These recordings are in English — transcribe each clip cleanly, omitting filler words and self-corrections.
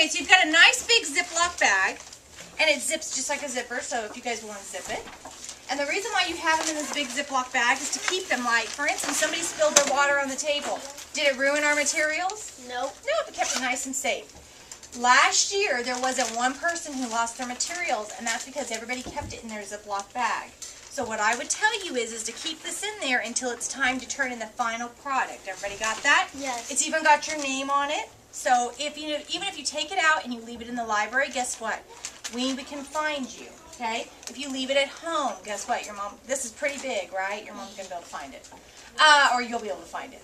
Okay, so you've got a nice big Ziploc bag, and it zips just like a zipper, so if you guys want to zip it. And the reason why you have them in this big Ziploc bag is to keep them light. For instance, somebody spilled their water on the table. Did it ruin our materials? Nope. No, it kept it nice and safe. Last year, there wasn't one person who lost their materials, and that's because everybody kept it in their Ziploc bag. So what I would tell you is to keep this in there until it's time to turn in the final product. Everybody got that? Yes. It's even got your name on it. So even if you take it out and you leave it in the library, guess what? We can find you, okay? If you leave it at home, guess what? Your mom, this is pretty big, right? Your mom's going to be able to find it. Or you'll be able to find it.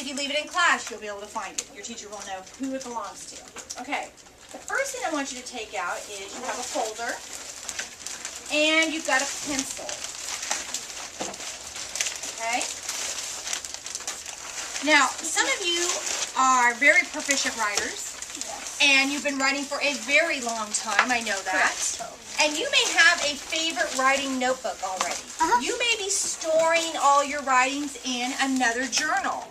If you leave it in class, you'll be able to find it. Your teacher will know who it belongs to. Okay, the first thing I want you to take out is you have a folder, and you've got a pencil. Okay? Now, some of you are very proficient writers, and you've been writing for a very long time, I know that. And you may have a favorite writing notebook already. You may be storing all your writings in another journal.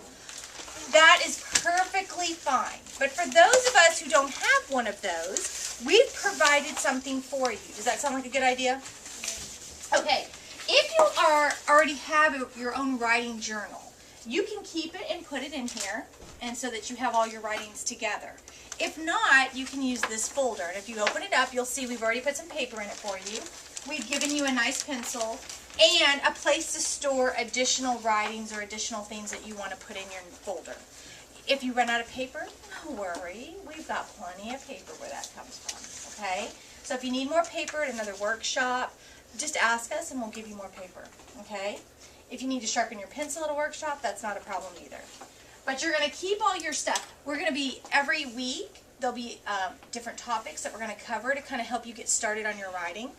That is perfectly fine. But for those of us who don't have one of those, we've provided something for you. Does that sound like a good idea? Okay. If you already have your own writing journal, you can keep it and put it in here, and so that you have all your writings together. If not, you can use this folder. And if you open it up, you'll see we've already put some paper in it for you. We've given you a nice pencil and a place to store additional writings or additional things that you want to put in your folder. If you run out of paper, no worry. We've got plenty of paper where that comes from, okay? So if you need more paper at another workshop, just ask us and we'll give you more paper, okay? If you need to sharpen your pencil at a workshop, that's not a problem either. But you're going to keep all your stuff. We're going to be, every week, there'll be different topics that we're going to cover to kind of help you get started on your writing.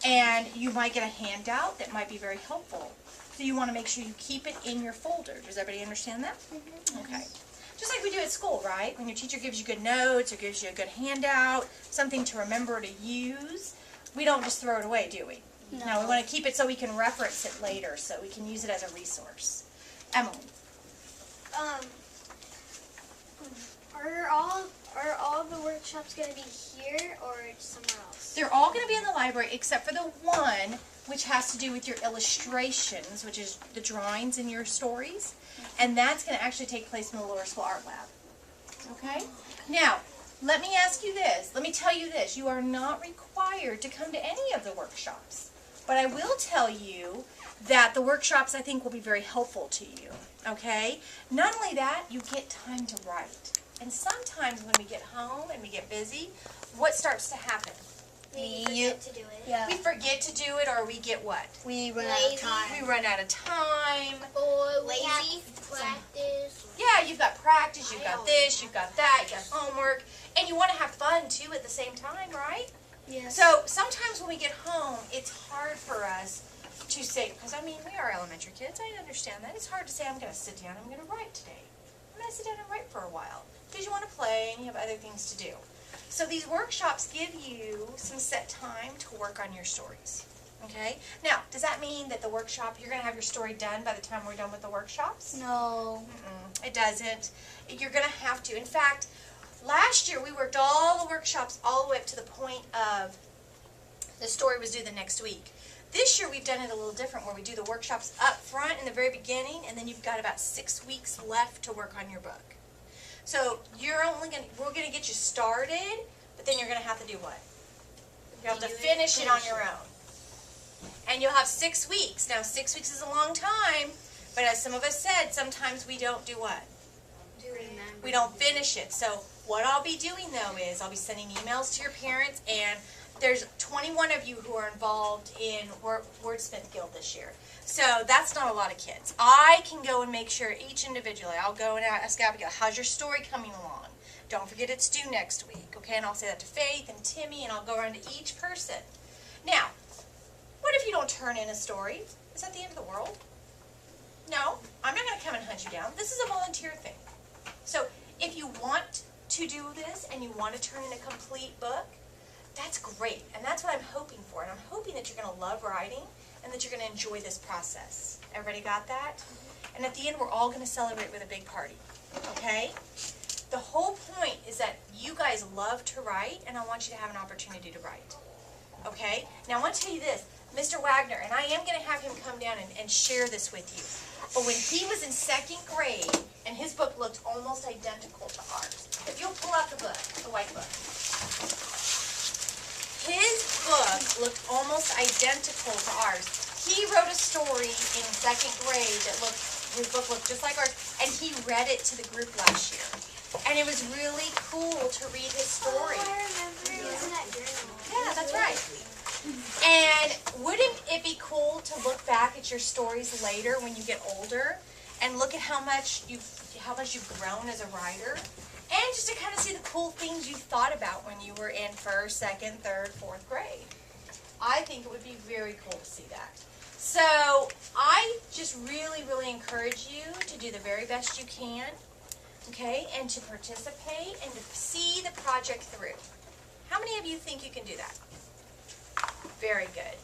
And you might get a handout that might be very helpful. So you want to make sure you keep it in your folder. Does everybody understand that? Okay. Just like we do at school, right? When your teacher gives you good notes or gives you a good handout, something to remember to use, we don't just throw it away, do we? No, we want to keep it so we can reference it later, so we can use it as a resource. Emily. Are all the workshops going to be here or somewhere else? They're all going to be in the library except for the one which has to do with your illustrations, which is the drawings in your stories. And that's going to actually take place in the Lower School Art Lab. Okay? Now, let me ask you this. Let me tell you this. You are not required to come to any of the workshops. But I will tell you that the workshops, I think, will be very helpful to you. Okay? Not only that, you get time to write. And sometimes when we get home and we get busy, what starts to happen? We forget to do it. Yeah. We forget to do it, or we get what? We run out of time. We run out of time. Or Lazy. practice. Yeah, you've got practice, you've got this, you've got that, you got homework, and you want to have fun too at the same time, right? Yes. So sometimes when we get home, it's hard for us to say, because I mean, we are elementary kids, I understand that. It's hard to say, I'm going to sit down, I'm going to write today. I'm going to sit down and write for a while, because you want to play and you have other things to do. So these workshops give you some set time to work on your stories. Okay? Now, does that mean that the workshop, you're going to have your story done by the time we're done with the workshops? No. It doesn't. You're going to have to. In fact, last year we worked all the workshops all the way up to the point of the story was due the next week. This year we've done it a little different where we do the workshops up front in the very beginning, and then you've got about 6 weeks left to work on your book. So we're going to get you started, but then you're going to have to do what? You have to finish it on your own. And you'll have 6 weeks. Now 6 weeks is a long time, but as some of us said, sometimes we don't do what? We don't finish it. So what I'll be doing though is I'll be sending emails to your parents, and there's 21 of you who are involved in Wordsmith Guild this year. So that's not a lot of kids. I can go and make sure each individually, I'll go and ask Abigail, how's your story coming along? Don't forget it's due next week, okay? And I'll say that to Faith and Timmy, and I'll go around to each person. Now, what if you don't turn in a story? Is that the end of the world? No, I'm not going to come and hunt you down. This is a volunteer thing. So if you want to do this and you want to turn in a complete book, that's great. And that's what I'm hoping for. And I'm hoping that you're going to love writing and that you're going to enjoy this process. Everybody got that? And at the end, we're all going to celebrate with a big party. Okay? the whole point is that you guys love to write, and I want you to have an opportunity to write. Okay? Now, I want to tell you this. Mr. Wagner, and I am going to have him come down and share this with you. But when he was in 2nd grade, and his book looked almost identical to ours. If you'll pull out the book, the white book. His book looked almost identical to ours. He wrote a story in 2nd grade that his book looked just like ours, and he read it to the group last year. And it was really cool to read his story. Oh, I remember. It was in that journal. Yeah, that's right. And wouldn't it be cool to look back at your stories later when you get older and look at how much you've grown as a writer, and just to kind of see the cool things you thought about when you were in 1st, 2nd, 3rd, 4th grade? I think it would be very cool to see that. So I just really, really encourage you to do the very best you can, okay, and to participate and to see the project through. How many of you think you can do that? Very good.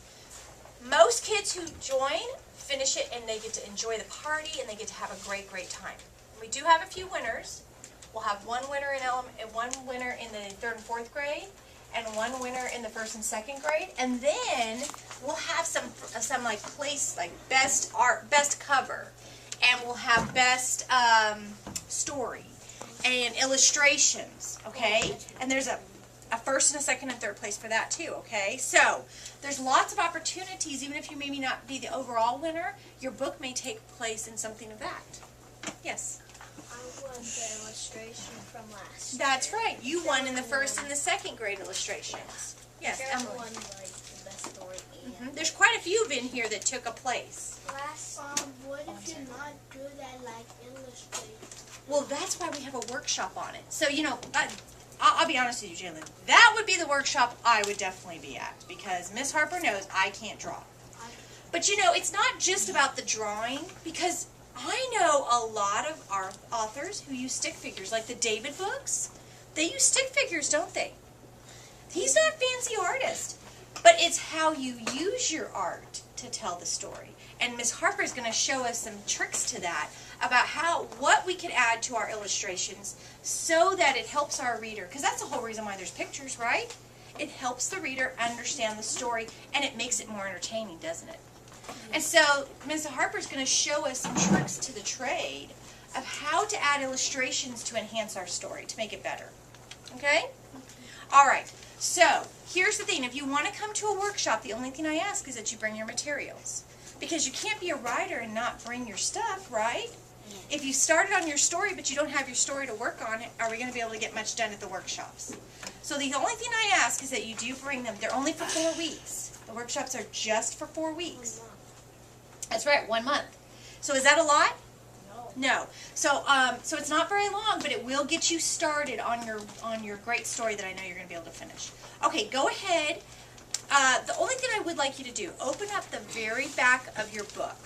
Most kids who join finish it and they get to enjoy the party and they get to have a great, great time. We do have a few winners. We'll have one winner in the 3rd and 4th grade, and one winner in the 1st and 2nd grade, and then we'll have some like best art, best cover, and we'll have best story and illustrations. Okay, and there's a 1st and a 2nd and 3rd place for that too, okay? So, there's lots of opportunities, even if you maybe not be the overall winner, your book may take place in something of that. Yes? I won the illustration from last year. That's right. You won in the 1st and the 2nd grade illustrations. Yes, Sarah Emily. won like the best story. There's quite a few in here that took a place. What if you're not good at like illustrating? Well, that's why we have a workshop on it. So, you know, I'll be honest with you, Jalen. That would be the workshop I would definitely be at, because Miss Harper knows I can't draw. But you know, it's not just about the drawing, because I know a lot of our authors who use stick figures, like the David books. They use stick figures, don't they? He's not a fancy artist, but it's how you use your art to tell the story. And Miss Harper is going to show us some tricks to that, about what we could add to our illustrations so that it helps our reader. Because that's the whole reason why there's pictures, right? It helps the reader understand the story, and it makes it more entertaining, doesn't it? And so Ms. Harper's going to show us some tricks to the trade of how to add illustrations to enhance our story, to make it better. Okay? All right. So here's the thing. If you want to come to a workshop, the only thing I ask is that you bring your materials. Because you can't be a writer and not bring your stuff, right? If you started on your story but you don't have your story to work on, are we going to be able to get much done at the workshops? So the only thing I ask is that you do bring them. They're only for 4 weeks. The workshops are just for 4 weeks. That's right, 1 month. So is that a lot? No. So so it's not very long, but it will get you started on your great story that I know you're going to be able to finish. Okay, go ahead. The only thing I would like you to do, open up the very back of your book.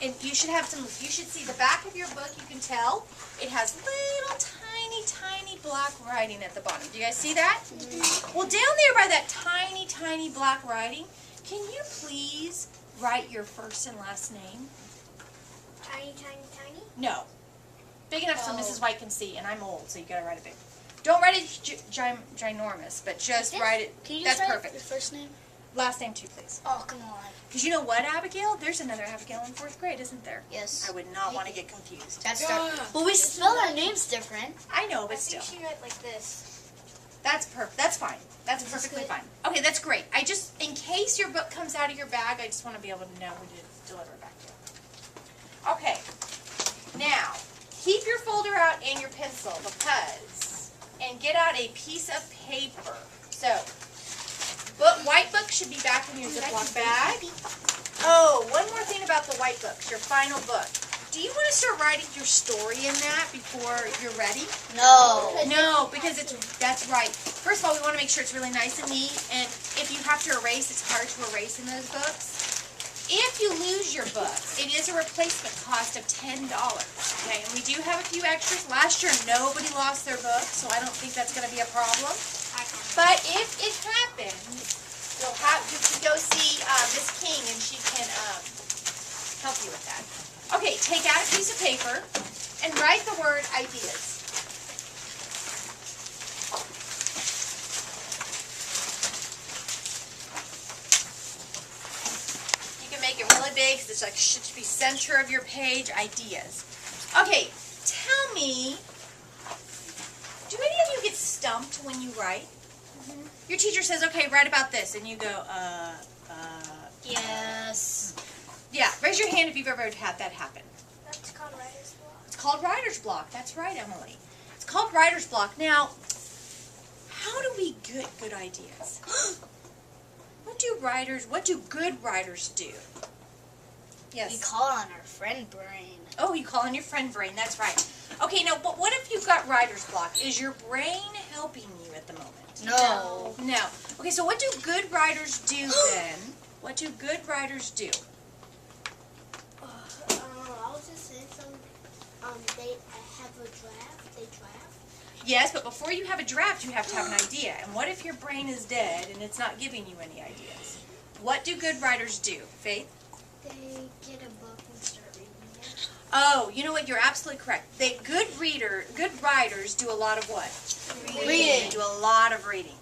And you should see the back of your book, you can tell, it has little tiny black writing at the bottom. Do you guys see that? Mm-hmm. Well, down there by that tiny black writing, can you please write your first and last name? Tiny? No. Big enough so Mrs. White can see, and I'm old, so you gotta write it big. Don't write it ginormous, but just write it. Can you that's just write perfect. your first name? Last name too, please. Oh, come on. Because you know what, Abigail? There's another Abigail in 4th grade, isn't there? Yes. I would not want to get confused. That's well, we spell our names different. I know, but I think still. she wrote like this. That's perfect. That's fine. That's perfectly fine. Okay, that's great. I just, in case your book comes out of your bag, I just want to be able to know who to deliver it back to. Okay. Now, keep your folder out and your pencil and get out a piece of paper. So, white book should be back in your Ziploc bag. Oh, one more thing about the white books, your final book. Do you want to start writing your story in that before you're ready? No. No, because that's right. First of all, we want to make sure it's really nice and neat, and if you have to erase, it's hard to erase in those books. If you lose your book, it is a replacement cost of $10. Okay, and we do have a few extras. Last year, nobody lost their book, so I don't think that's going to be a problem. But if it happens, you can go see Miss King, and she can help you with that. Okay, take out a piece of paper and write the word ideas. This like should be center of your page, ideas. Okay, tell me, do any of you get stumped when you write? Your teacher says, okay, write about this, and you go, Yes. Yeah, raise your hand if you've ever had that happen. That's called writer's block. It's called writer's block. That's right, Emily. It's called writer's block. Now, how do we get good ideas? What do good writers do? Yes. We call on our friend brain. Oh, you call on your friend brain. That's right. Okay, now, but what if you've got writer's block? Is your brain helping you at the moment? No. No. Okay, so what do good writers do then? What do good writers do? I was just saying they have a draft. They draft. Yes, but before you have a draft, you have to have an idea. And what if your brain is dead and it's not giving you any ideas? What do good writers do? Faith? They get a book and start reading it. Oh, you know what? You're absolutely correct. Good writers do a lot of what? They do a lot of reading.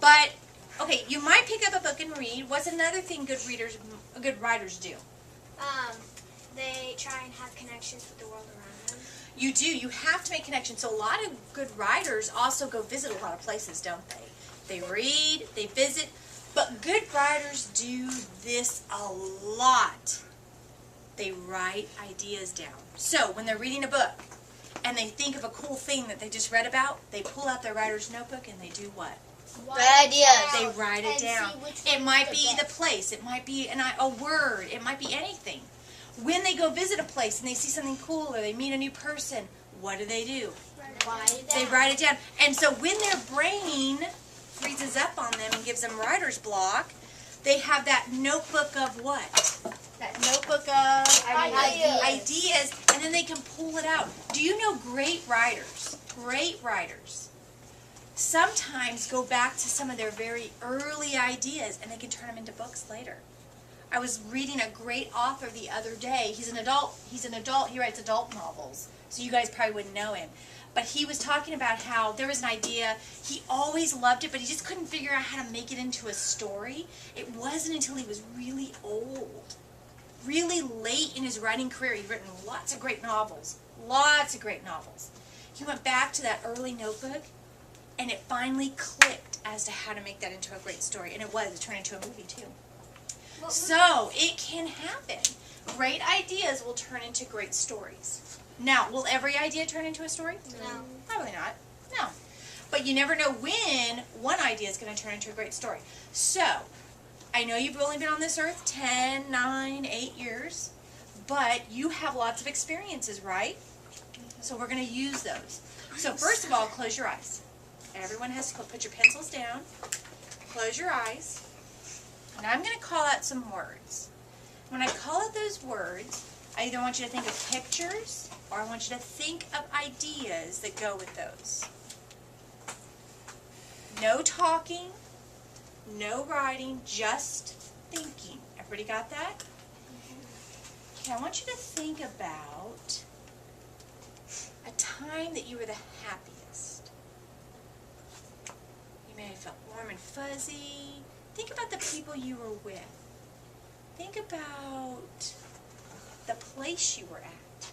But, okay, you might pick up a book and read. What's another thing good writers do? They try and have connections with the world around them. You do. You have to make connections. So a lot of good writers also go visit a lot of places, don't they? They read, they visit. But good writers do this a lot. They write ideas down. So when they're reading a book and they think of a cool thing that they just read about, they pull out their writer's notebook and they do what? Bad ideas. They write it down. It might be the place. It might be a word. It might be anything. When they go visit a place and they see something cool or they meet a new person, what do? They write it down. And so when their brain freezes up on them and gives them writer's block, they have that notebook of what? That notebook of ideas, and then they can pull it out. Do you know great writers sometimes go back to some of their very early ideas and they can turn them into books later? I was reading a great author the other day. He's an adult. He writes adult novels, so you guys probably wouldn't know him. But he was talking about how there was an idea, he always loved it, but he just couldn't figure out how to make it into a story. It wasn't until he was really old, really late in his writing career. He'd written lots of great novels. He went back to that early notebook, and it finally clicked as to how to make that into a great story. And it turned into a movie too. So it can happen. Great ideas will turn into great stories. Now, will every idea turn into a story? No. Probably not. No. But you never know when one idea is going to turn into a great story. So, I know you've only been on this earth 10, 9, 8 years, but you have lots of experiences, right? So we're going to use those. So first of all, close your eyes. Everyone has to put your pencils down. Close your eyes. And I'm going to call out some words. When I call out those words, I either want you to think of pictures or I want you to think of ideas that go with those. No talking, no writing, just thinking. Everybody got that? Okay, I want you to think about a time that you were the happiest. You may have felt warm and fuzzy. Think about the people you were with. Think about the place you were at.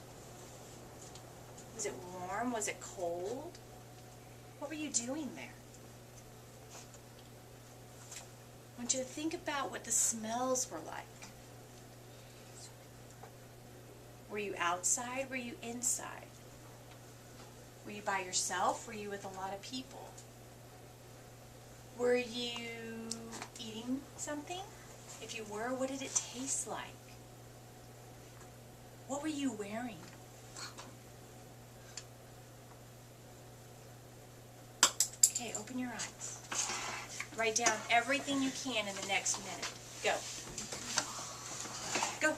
Was it warm? Was it cold? What were you doing there? I want you to think about what the smells were like. Were you outside? Were you inside? Were you by yourself? Were you with a lot of people? Were you eating something? If you were, what did it taste like? What were you wearing? Okay, open your eyes. Write down everything you can in the next minute. Go. Go.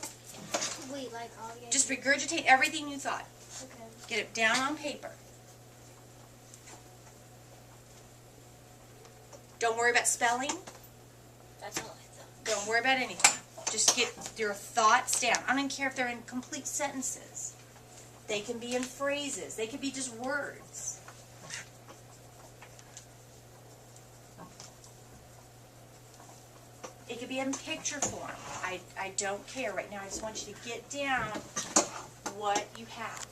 Wait, like all you Just regurgitate everything you thought. Okay. Get it down on paper. Don't worry about spelling. That's all I thought. Don't worry about anything. Just get your thoughts down. I don't care if they're in complete sentences. They can be in phrases. They can be just words. It could be in picture form. I don't care right now. I just want you to get down what you have.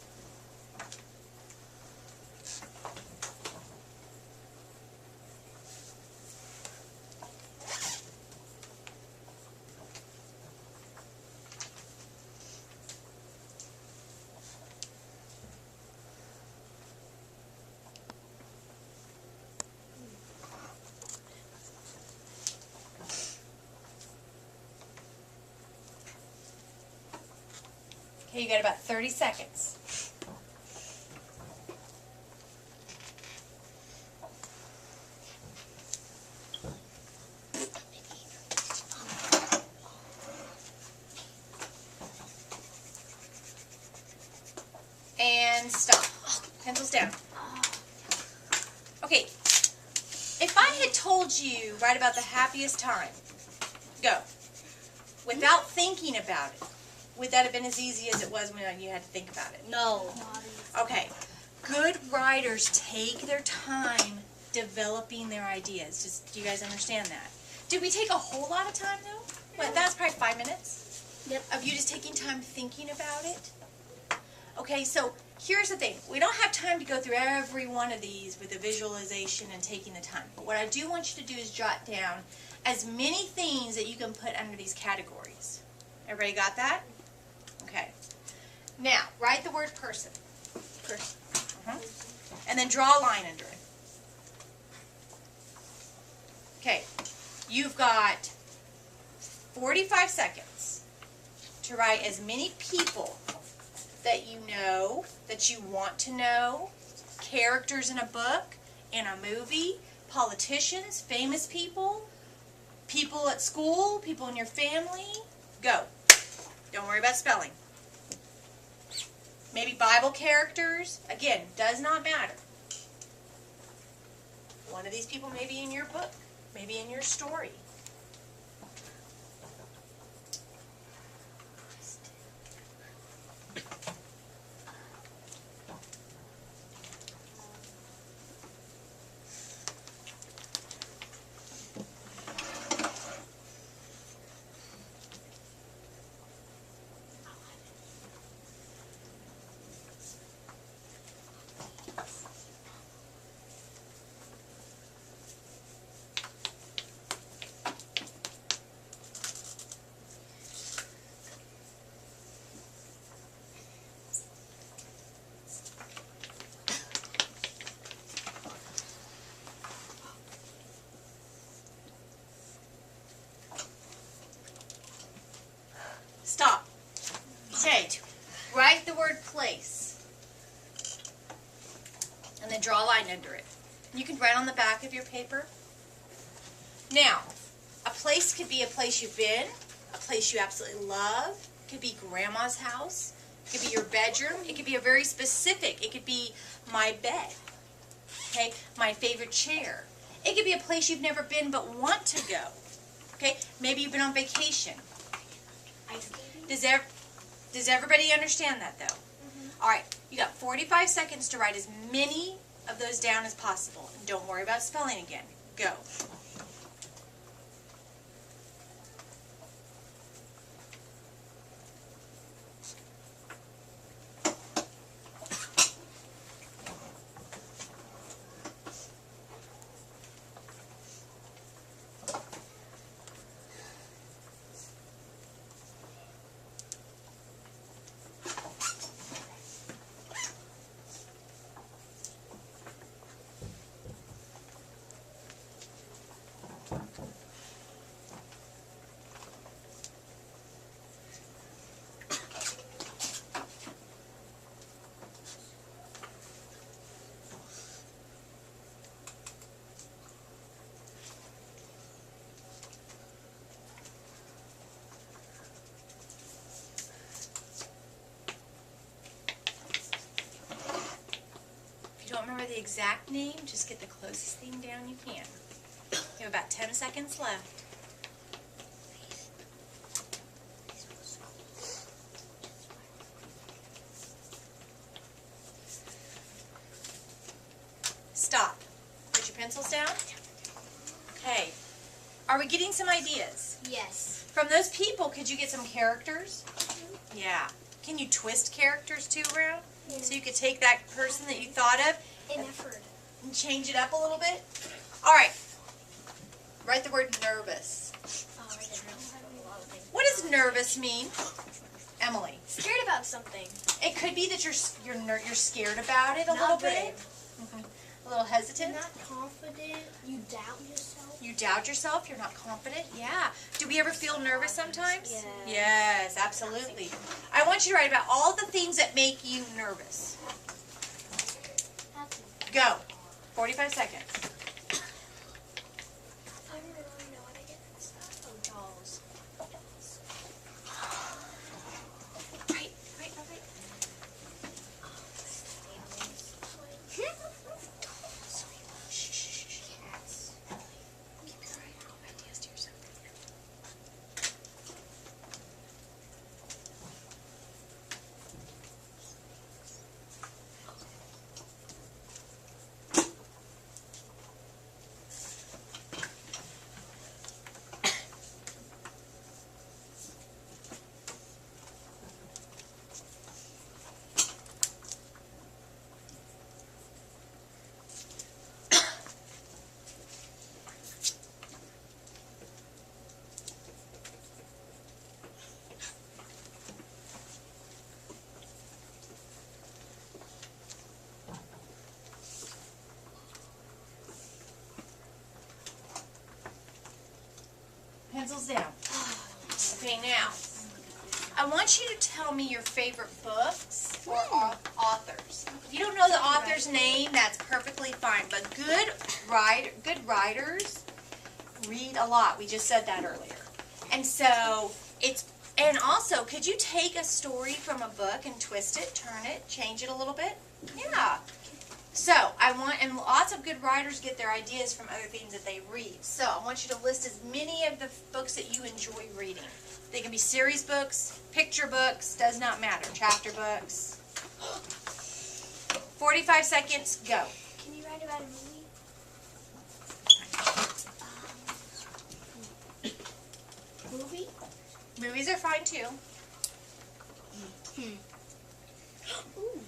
Okay, you got about 30 seconds. And stop. Pencils down. Okay, if I had told you right about the happiest time, go, without thinking about it, would that have been as easy as it was when you had to think about it? No. Okay. Good writers take their time developing their ideas. Do you guys understand that? Did we take a whole lot of time, though? What, that was probably 5 minutes? Yep. Of you just taking time thinking about it? Okay, so here's the thing. We don't have time to go through every one of these with the visualization and taking the time. But what I do want you to do is jot down as many things that you can put under these categories. Everybody got that? Okay. Now, write the word person. Person. And then draw a line under it. Okay. You've got 45 seconds to write as many people that you know, that you want to know, characters in a book, in a movie, politicians, famous people, people at school, people in your family. Go. Don't worry about spelling. Maybe Bible characters. Again, does not matter. One of these people may be in your book, maybe in your story. Stop. Okay, write the word place. And then draw a line under it. You can write on the back of your paper. Now, a place could be a place you've been, a place you absolutely love. It could be grandma's house. It could be your bedroom. It could be a very specific. It could be my bed. Okay, my favorite chair. It could be a place you've never been but want to go. Okay, maybe you've been on vacation. Does everybody understand that, though? All right, you got 45 seconds to write as many of those down as possible. And don't worry about spelling again. Go. Don't remember the exact name, just get the closest thing down you can. You have about 10 seconds left. Stop. Put your pencils down. Okay. Are we getting some ideas? Yes. From those people, could you get some characters? Yeah. Can you twist characters too around? Yeah. So you could take that person that you thought of In effort. and change it up a little bit? All right. Write the word nervous. Oh, right there. What does nervous mean? Emily. Scared about something. It could be that you're scared about it a little bit. Okay. A little hesitant. You're not confident. You doubt yourself. You doubt yourself. You're not confident. Yeah. Do we ever feel nervous sometimes? Yeah. Yes, absolutely. I want you to write about all the things that make you nervous. Go. 45 seconds. I don't really know how to get this stuff. Oh, dolls. Right. Pencils down. Okay, now, I want you to tell me your favorite books or authors. If you don't know the author's name, that's perfectly fine. But good writers read a lot. We just said that earlier. And so, and also, could you take a story from a book and twist it, turn it, change it a little bit? Yeah. So, and lots of good writers get their ideas from other things that they read. So, I want you to list as many of the books that you enjoy reading. They can be series books, picture books, does not matter, chapter books. 45 seconds, go. Can you write about a movie? Movie? Movies are fine too. Ooh.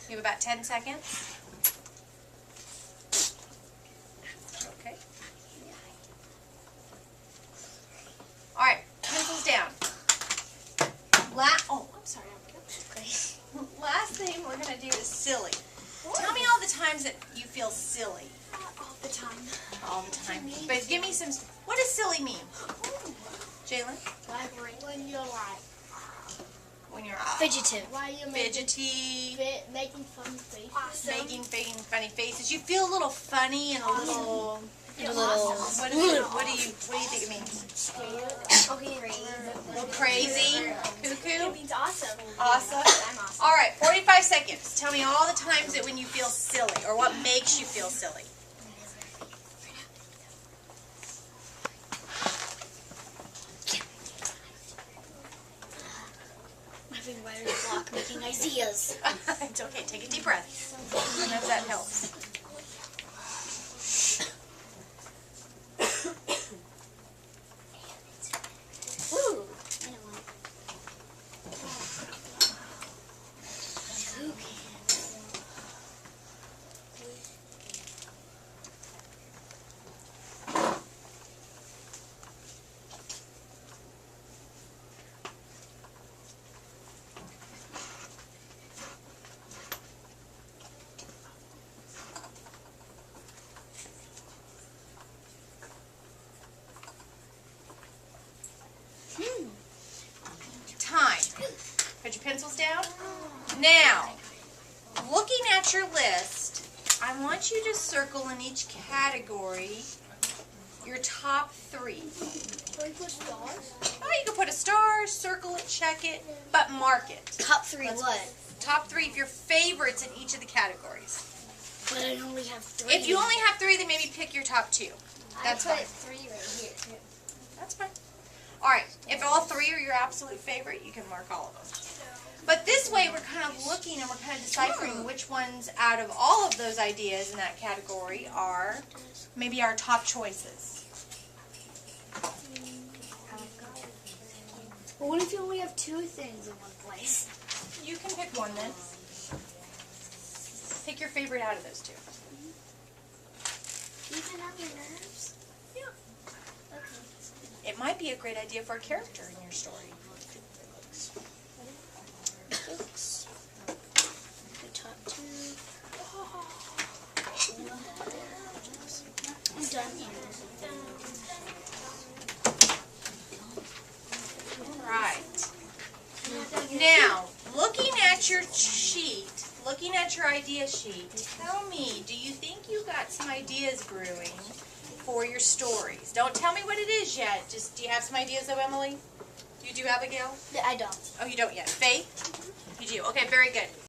You have about 10 seconds. Okay. All right, pencils down. Oh, I'm sorry. Last thing we're going to do is silly. Tell me all the times that you feel silly. All the time. All the time. But give me some. What does silly mean? Jalen? Like when you're like, When you're Fidgetive. why you're making, fidgety, making funny faces. Awesome. making funny faces. You feel a little funny and a little. A little. What do you think it means? Okay, A little crazy, cuckoo, It means awesome. awesome. I'm awesome. All right, 45 seconds. Tell me all the times that when you feel silly or what makes you feel silly. Having writer's block, making ideas. It's okay. Take a deep breath. Sometimes that helps. Ooh. Time. Put your pencils down. Now, looking at your list, I want you to circle in each category your top 3. Can we put stars? Oh, you can put a star, circle it, check it, but mark it. Top 3 what? Top 3 of your favorites in each of the categories. But I only have 3. If you only have 3, then maybe pick your top 2. That's I fine. put 3 right here too. That's fine. All right. If all 3 are your absolute favorite, you can mark all of them. But this way, we're kind of looking and we're kind of deciphering which ones out of all of those ideas in that category are maybe our top choices. But what if you only have 2 things in one place? You can pick one then. Pick your favorite out of those 2. Even on your nerves? Yeah. Okay. It might be a great idea for a character in your story. Books. The top 2. I'm done here. Right. Now, looking at your sheet, looking at your idea sheet, tell me, do you think you got some ideas brewing for your stories? Don't tell me what it is yet. Just, do you have some ideas though, Emily? You do, Abigail? I don't. Oh, you don't yet. Faith? You do. Okay, very good.